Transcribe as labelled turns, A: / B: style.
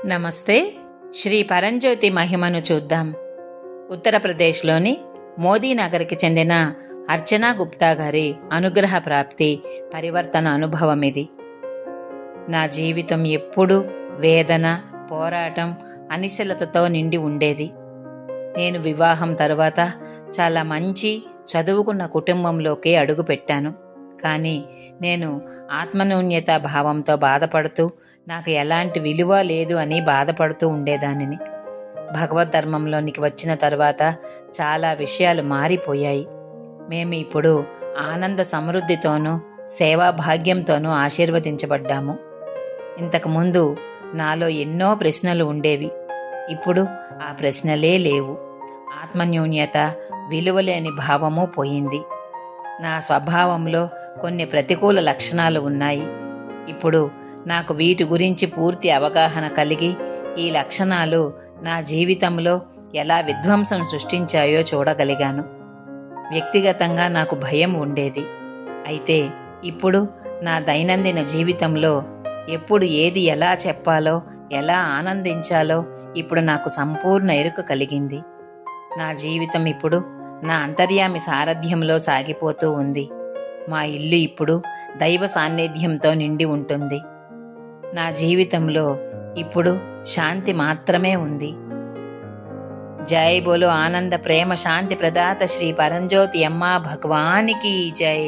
A: నమస్తే. శ్రీ పరంజ్యోతి మహిమను చూద్దాం. ఉత్తరప్రదేశ్లోని మోదీనగర్కి చెందిన అర్చనా గుప్తా గారి అనుగ్రహ ప్రాప్తి పరివర్తన అనుభవం ఇది. నా జీవితం ఎప్పుడూ వేదన, పోరాటం, అనిశ్చలతతో నిండి ఉండేది. నేను వివాహం తరువాత చాలా మంచి చదువుకున్న కుటుంబంలోకి అడుగుపెట్టాను. కానీ నేను ఆత్మన్యూన్యత భావంతో బాధపడుతూ, నాకు ఎలాంటి విలువ లేదు అని బాధపడుతూ ఉండేదానిని. భగవద్ధర్మంలోనికి వచ్చిన తర్వాత చాలా విషయాలు మారిపోయాయి. మేము ఇప్పుడు ఆనంద సమృద్ధితోనూ సేవాభాగ్యంతోనూ ఆశీర్వదించబడ్డాము. ఇంతకుముందు నాలో ఎన్నో ప్రశ్నలు ఉండేవి. ఇప్పుడు ఆ ప్రశ్నలే లేవు. ఆత్మన్యూన్యత, విలువలేని భావము పోయింది. నా స్వభావంలో కొన్ని ప్రతికూల లక్షణాలు ఉన్నాయి. ఇప్పుడు నాకు వీటి గురించి పూర్తి అవగాహన కలిగి ఈ లక్షణాలు నా జీవితంలో ఎలా విధ్వంసం సృష్టించాయో చూడగలిగాను. వ్యక్తిగతంగా నాకు భయం ఉండేది. అయితే ఇప్పుడు నా దైనందిన జీవితంలో ఎప్పుడు ఏది ఎలా చెప్పాలో, ఎలా ఆనందించాలో ఇప్పుడు నాకు సంపూర్ణ ఎరుక కలిగింది. నా జీవితం ఇప్పుడు నా అంతర్యామి సారథ్యంలో సాగిపోతూ ఉంది. మా ఇల్లు ఇప్పుడు దైవ సాన్నిధ్యంతో నిండి ఉంటుంది. నా జీవితంలో ఇప్పుడు శాంతి మాత్రమే ఉంది. జై బోలో ఆనంద ప్రేమ శాంతి ప్రదాత శ్రీ పరంజ్యోతి అమ్మా భగవానికి జై.